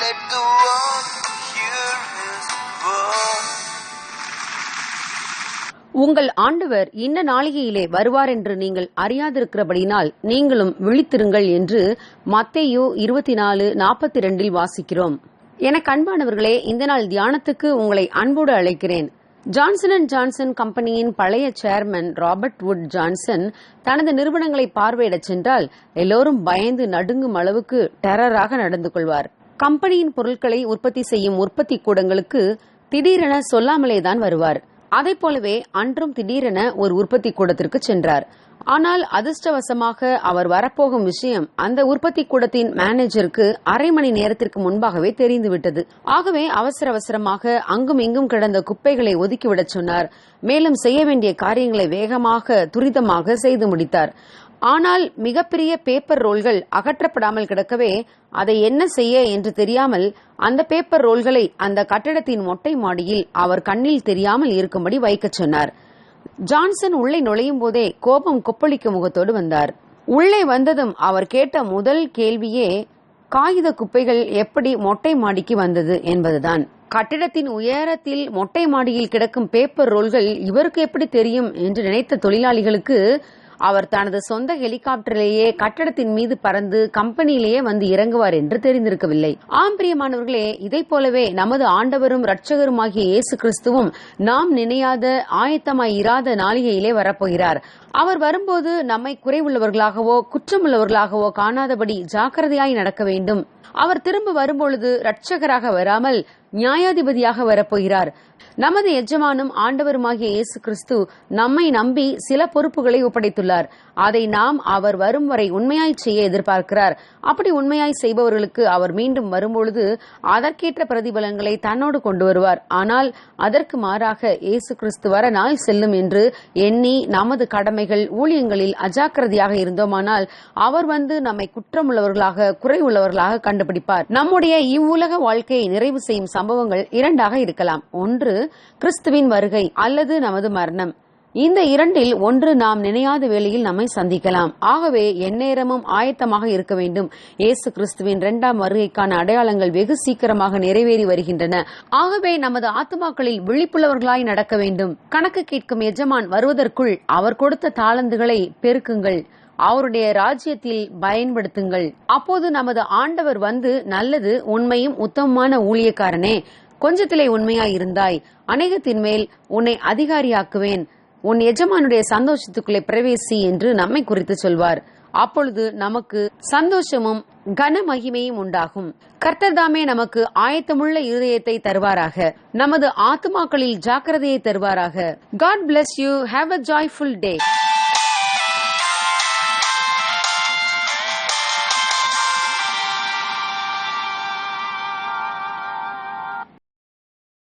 let the world hear his voice. உங்கள் ஆண்டவர் இன்ன நாளிகையிலே வருவார் என்று நீங்கள் அறியாதிருக்கிறபடினால் நீங்களும் விழித்திருங்கள் என்று மத்தேயு 24:42 வாசிக்கிறோம். எனக்கு அன்பானவர்களே, இந்த நாள் தியானத்துக்கு உங்களை அன்போடு அழைக்கிறேன். ஜான்சன் அண்ட் ஜான்சன் கம்பெனியின் பழைய சேர்மன் ராபர்ட் வுட் ஜான்சன் தனது நிறுவனங்களை பார்வையிடச் சென்றால் எல்லோரும் பயந்து நடுங்கும் அளவுக்கு டெரராக நடந்து கொள்வார். கம்பெனியின் பொருட்களை உற்பத்தி செய்யும் உற்பத்தி கூடங்களுக்கு திடீரென சொல்லாமலேதான் வருவார். அதை போலவே அன்றும் திடீரென ஒரு உற்பத்தி கூடத்திற்கு சென்றார். ஆனால் அதிர்ஷ்டவசமாக அவர் வரப்போகும் விஷயம் அந்த உற்பத்தி கூடத்தின் மேனேஜருக்கு அரை மணி நேரத்திற்கு முன்பாகவே தெரிந்துவிட்டது. ஆகவே அவசர அவசரமாக அங்கும் இங்கும் கிடந்த குப்பைகளை ஒதுக்கிவிடச் சொன்னார். மேலும் செய்ய வேண்டிய காரியங்களை வேகமாக துரிதமாக செய்து முடித்தார். ஆனால் மிகப்பெரிய பேப்பர் ரோல்கள் அகற்றப்படாமல் கிடக்கவே அதை என்ன செய்ய என்று தெரியாமல் அந்த பேப்பர் ரோல்களை அந்த கட்டடத்தின் மொட்டை மாடியில் அவர் கண்ணில் தெரியாமல் இருக்கும்படி வைக்கச் சொன்னார். ஜான்சன் உள்ளே நுழையும் போதே கோபம் கொப்பளிக்கும் முகத்தோடு வந்தார். உள்ளே வந்ததும் அவர் கேட்ட முதல் கேள்வியே காகித குப்பைகள் எப்படி மொட்டை மாடிக்கு வந்தது என்பதுதான். கட்டிடத்தின் உயரத்தில் மொட்டை மாடியில் கிடக்கும் பேப்பர் ரோல்கள் இவருக்கு எப்படி தெரியும் என்று நினைத்த தொழிலாளிகளுக்கு அவர் தனது சொந்த ஹெலிகாப்டரிலேயே கட்டடத்தின் மீது பறந்து கம்பெனியிலேயே வந்து இறங்குவார் என்று தெரிந்திருக்கவில்லை. பிரியமானவர்களே, இதை போலவே நமது ஆண்டவரும் இரட்சகருமாகிய இயேசு கிறிஸ்துவும் நாம் நினையாத ஆயத்தமாய் இராத நாளிகையிலே வரப்போகிறார். அவர் வரும்போது நம்மை குறைவுள்ளவர்களாகவோ குற்றமுள்ளவர்களாகவோ காணாதபடி ஜாக்கிரதையாய் நடக்க வேண்டும். அவர் திரும்ப வரும்பொழுது இரட்சகராக வராமல் நியாயாதிபதியாக வரப்போகிறார். நமது எஜமானும் ஆண்டவருமாகிய இயேசு கிறிஸ்து நம்மை நம்பி சில பொறுப்புகளை ஒப்படைத்துள்ளார். அதை நாம் அவர் வரும் வரை உண்மையாய் செய்ய எதிர்பார்க்கிறார். அப்படி உண்மையாய் செய்பவர்களுக்கு அவர் மீண்டும் வரும்பொழுது அதற்கேற்ற பிரதிபலன்களை தன்னோடு கொண்டு வருவார். ஆனால் அதற்கு மாறாக இயேசு கிறிஸ்து வர நாள் செல்லும் என்று எண்ணி நமது கடமைகள் ஊழியங்களில் அஜாக்கிரதையாக இருந்தோமானால் அவர் வந்து நம்மை குற்றமுள்ளவர்களாக குறைவுள்ளவர்களாக கண்டுபிடிப்பார். நம்முடைய இவ்வுலக வாழ்க்கையை நிறைவு செய்யும் சம்பவங்கள் இரண்டாக இருக்கலாம். ஒன்று கிறிஸ்துவின் வருகை அல்லது நமது மரணம். இந்த இரண்டில் ஒன்று நாம் நினையாத வேளையில் நம்மை சந்திக்கலாம். ஆகவே எந்நேரமும் ஆயத்தமாக இருக்க வேண்டும். இயேசு கிறிஸ்துவின் 2ஆம் வருகைக்கான அடையாளங்கள் வெகு சீக்கிரமாக நிறைவேறி வருகின்றன. ஆகவே நமது ஆத்துமாக்களில் விழிப்புள்ளவர்களாய் நடக்க வேண்டும். கணக்கு கேட்கும் எஜமான் வருவதற்குள் அவர் கொடுத்த தாளந்துகளை பெருக்குங்கள், அவருடைய ராஜ்யத்தில் பயன்படுத்துங்கள். அப்போது நமது ஆண்டவர் வந்து நல்லது, உண்மையும் உத்தமமான ஊழியக்காரனே, கொஞ்சத்திலே உண்மையாய் இருந்தாய், அநேகத்தின் மேல் உன்னை அதிகாரியாக்குவேன், உன் எஜமானுடைய சந்தோஷத்துக்குள்ளே பிரவேசி என்று நம்மை குறித்து சொல்வார். அப்பொழுது நமக்கு சந்தோஷமும் கன மகிமையும் உண்டாகும். கர்த்தர் தாமே நமக்கு ஆயத்தமுள்ள இருதயத்தை தருவாராக. நமது ஆத்துமாக்களில் ஜாக்கிரதையை தருவாராக. God bless you. Have a joyful day.